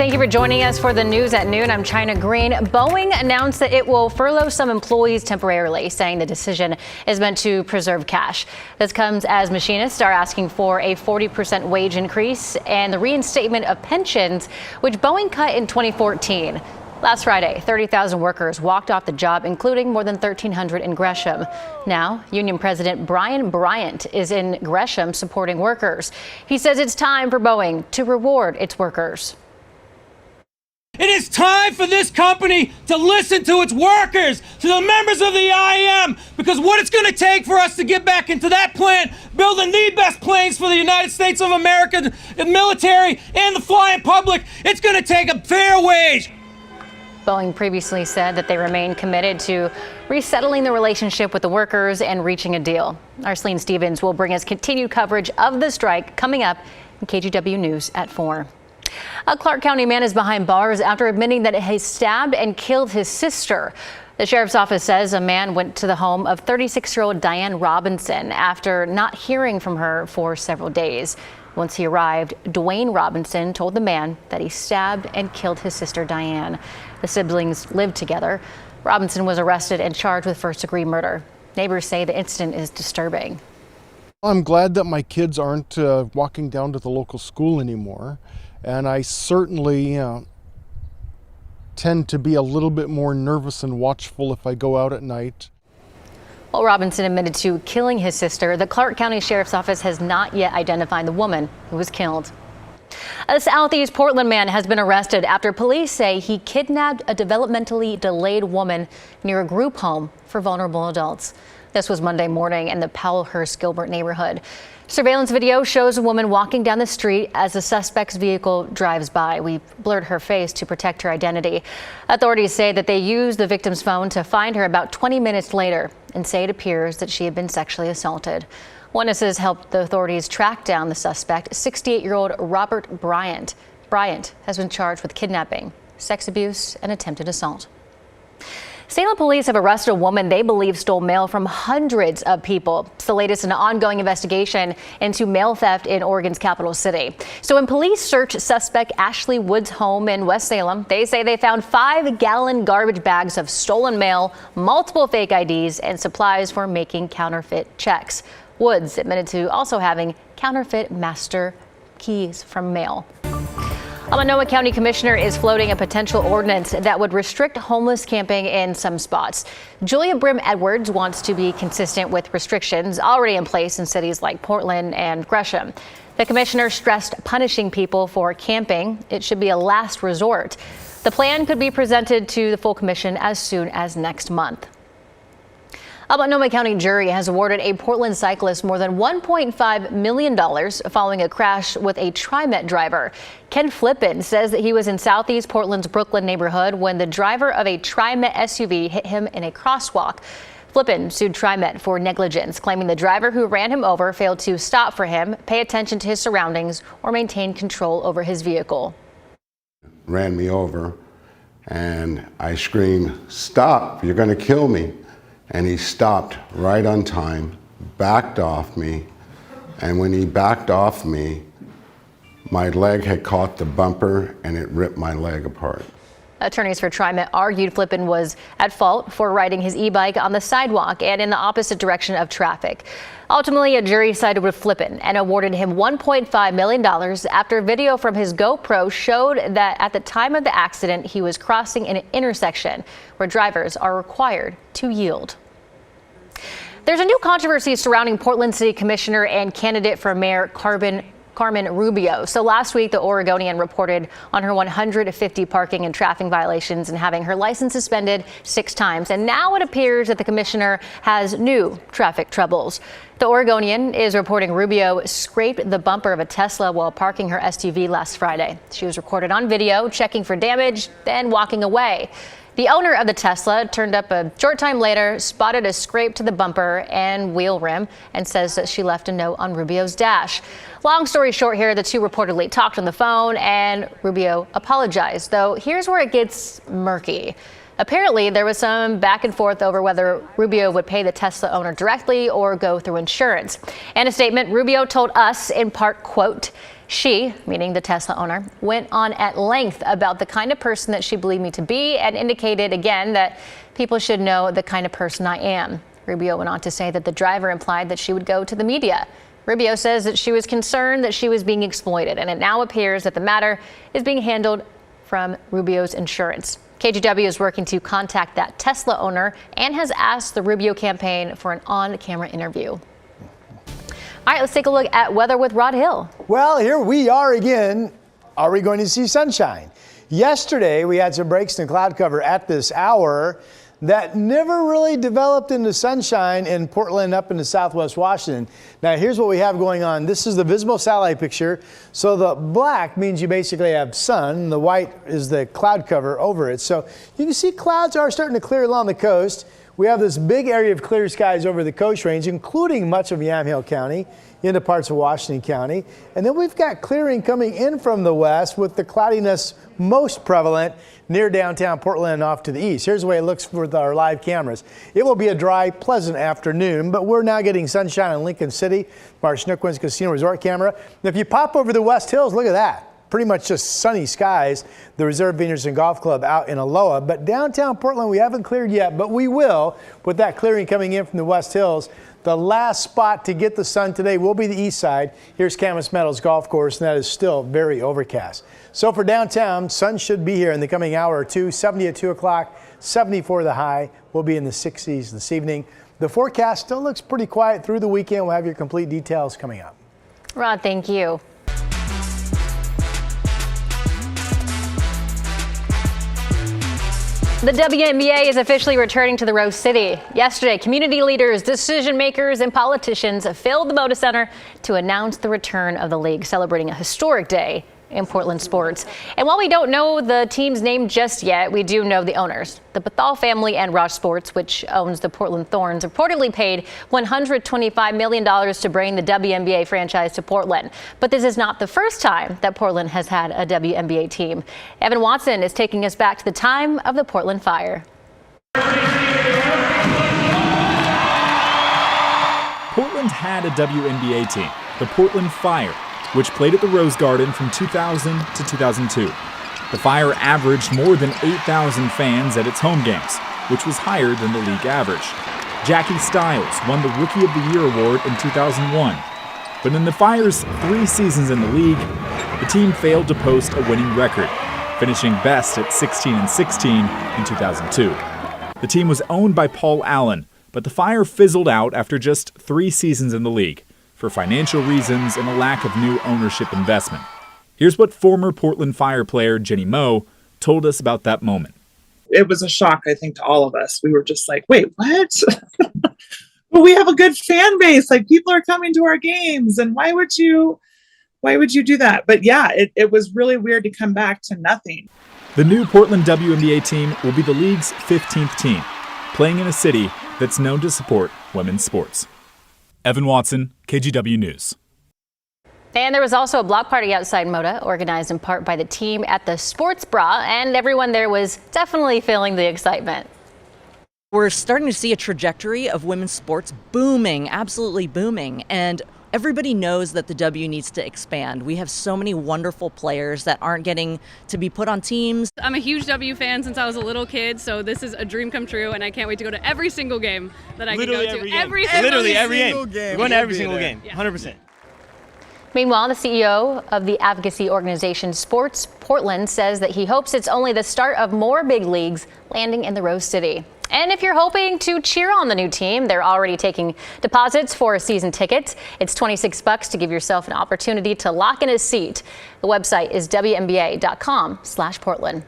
Thank you for joining us for the news at noon. I'm China Green. Boeing announced that it will furlough some employees temporarily, saying the decision is meant to preserve cash. This comes as machinists are asking for a 40% wage increase and the reinstatement of pensions, which Boeing cut in 2014. Last Friday, 30,000 workers walked off the job, including more than 1,300 in Gresham. Now, Union President Brian Bryant is in Gresham supporting workers. He says it's time for Boeing to reward its workers. It is time for this company to listen to its workers, to the members of the IAM, because what it's going to take for us to get back into that plant, building the best planes for the United States of America, the military, and the flying public, it's going to take a fair wage. Boeing previously said that they remain committed to resettling the relationship with the workers and reaching a deal. Our Celine Stevens will bring us continued coverage of the strike coming up in KGW News at 4. A Clark County man is behind bars after admitting that he stabbed and killed his sister. The sheriff's office says a man went to the home of 36-year-old Diane Robinson after not hearing from her for several days. Once he arrived, Dwayne Robinson told the man that he stabbed and killed his sister Diane. The siblings lived together. Robinson was arrested and charged with first-degree murder. Neighbors say the incident is disturbing. I'm glad that my kids aren't walking down to the local school anymore. And I certainly tend to be a little bit more nervous and watchful if I go out at night. While Robinson admitted to killing his sister, the Clark County Sheriff's Office has not yet identified the woman who was killed. A Southeast Portland man has been arrested after police say he kidnapped a developmentally delayed woman near a group home for vulnerable adults. This was Monday morning in the Powellhurst-Gilbert neighborhood. Surveillance video shows a woman walking down the street as the suspect's vehicle drives by. We blurred her face to protect her identity. Authorities say that they used the victim's phone to find her about 20 minutes later and say it appears that she had been sexually assaulted. Witnesses helped the authorities track down the suspect, 68-year-old Robert Bryant. Bryant has been charged with kidnapping, sex abuse, and attempted assault. Salem police have arrested a woman they believe stole mail from hundreds of people. It's the latest in an ongoing investigation into mail theft in Oregon's capital city. So when police searched suspect Ashley Wood's home in West Salem, they say they found 5-gallon garbage bags of stolen mail, multiple fake IDs, and supplies for making counterfeit checks. Woods admitted to also having counterfeit master keys from mail. A Multnomah County commissioner is floating a potential ordinance that would restrict homeless camping in some spots. Julia Brim Edwards wants to be consistent with restrictions already in place in cities like Portland and Gresham. The commissioner stressed punishing people for camping. It should be a last resort. The plan could be presented to the full commission as soon as next month. A Multnomah County jury has awarded a Portland cyclist more than $1.5 million following a crash with a TriMet driver. Ken Flippin says that he was in Southeast Portland's Brooklyn neighborhood when the driver of a TriMet SUV hit him in a crosswalk. Flippin sued TriMet for negligence, claiming the driver who ran him over failed to stop for him, pay attention to his surroundings, or maintain control over his vehicle. Ran me over, and I screamed, "Stop, you're going to kill me." And he stopped right on time, backed off me, and when he backed off me, my leg had caught the bumper and it ripped my leg apart. Attorneys for TriMet argued Flippin was at fault for riding his e-bike on the sidewalk and in the opposite direction of traffic. Ultimately, a jury sided with Flippin and awarded him $1.5 million after video from his GoPro showed that at the time of the accident, he was crossing an intersection where drivers are required to yield. There's a new controversy surrounding Portland City Commissioner and candidate for Mayor Carmen Rubio. So last week, the Oregonian reported on her 150 parking and traffic violations and having her license suspended 6 times. And now it appears that the commissioner has new traffic troubles. The Oregonian is reporting Rubio scraped the bumper of a Tesla while parking her SUV last Friday. She was recorded on video checking for damage, then walking away. The owner of the Tesla turned up a short time later, spotted a scrape to the bumper and wheel rim, and says that she left a note on Rubio's dash. Long story short here, the two reportedly talked on the phone and Rubio apologized, though here's where it gets murky. Apparently, there was some back and forth over whether Rubio would pay the Tesla owner directly or go through insurance. In a statement, Rubio told us in part, quote, She, meaning the Tesla owner, went on at length about the kind of person that she believed me to be and indicated again that people should know the kind of person I am. Rubio went on to say that the driver implied that she would go to the media. Rubio says that she was concerned that she was being exploited, and it now appears that the matter is being handled from Rubio's insurance. KGW is working to contact that Tesla owner and has asked the Rubio campaign for an on-camera interview. All right, let's take a look at weather with Rod Hill. Well, here we are again. Are we going to see sunshine? Yesterday, we had some breaks in cloud cover at this hour that never really developed into sunshine in Portland up into southwest Washington. Now, here's what we have going on. This is the visible satellite picture. So the black means you basically have sun. The white is the cloud cover over it. So you can see clouds are starting to clear along the coast. We have this big area of clear skies over the Coast Range, including much of Yamhill County into parts of Washington County. And then we've got clearing coming in from the west with the cloudiness most prevalent near downtown Portland and off to the east. Here's the way it looks with our live cameras. It will be a dry, pleasant afternoon, but we're now getting sunshine in Lincoln City from our Chinook Winds Casino Resort camera. And if you pop over the West Hills, look at that. Pretty much just sunny skies. The Reserve Vineyards and Golf Club out in Aloha. But downtown Portland, we haven't cleared yet, but we will with that clearing coming in from the West Hills. The last spot to get the sun today will be the east side. Here's Camas Meadows Golf Course, and that is still very overcast. So for downtown, sun should be here in the coming hour or two. 70 at 2 o'clock, 74 the high. We'll be in the 60s this evening. The forecast still looks pretty quiet through the weekend. We'll have your complete details coming up. Rod, thank you. The WNBA is officially returning to the Rose City. Yesterday, community leaders, decision makers, and politicians filled the Moda Center to announce the return of the league, celebrating a historic day in Portland sports. And while we don't know the team's name just yet, we do know the owners. The Bethal family and Roush Sports, which owns the Portland Thorns, reportedly paid $125 million to bring the WNBA franchise to Portland. But this is not the first time that Portland has had a WNBA team. Evan Watson is taking us back to the time of the Portland Fire. Portland had a WNBA team, the Portland Fire, which played at the Rose Garden from 2000 to 2002. The Fire averaged more than 8,000 fans at its home games, which was higher than the league average. Jackie Stiles won the Rookie of the Year award in 2001. But in the Fire's 3 seasons in the league, the team failed to post a winning record, finishing best at 16-16 in 2002. The team was owned by Paul Allen, but the Fire fizzled out after just 3 seasons in the league, for financial reasons and a lack of new ownership investment. Here's what former Portland Fire player Jenny Moe told us about that moment. It was a shock, I think, to all of us. We were just like, wait, what? But we have a good fan base. Like, people are coming to our games, and why would you do that? But yeah, it was really weird to come back to nothing. The new Portland WNBA team will be the league's 15th team, playing in a city that's known to support women's sports. Evan Watson, KGW News. And there was also a block party outside Moda, organized in part by the team at the Sports Bra, and everyone there was definitely feeling the excitement. We're starting to see a trajectory of women's sports booming, absolutely booming, and everybody knows that the W needs to expand. We have so many wonderful players that aren't getting to be put on teams. I'm a huge W fan since I was a little kid, so this is a dream come true, and I can't wait to go to every single game that I can go to. Literally every game. We're going to every single game, 100%. Meanwhile, the CEO of the advocacy organization Sports Portland says that he hopes it's only the start of more big leagues landing in the Rose City. And if you're hoping to cheer on the new team, they're already taking deposits for season tickets. It's $26 to give yourself an opportunity to lock in a seat. The website is WNBA.com/Portland.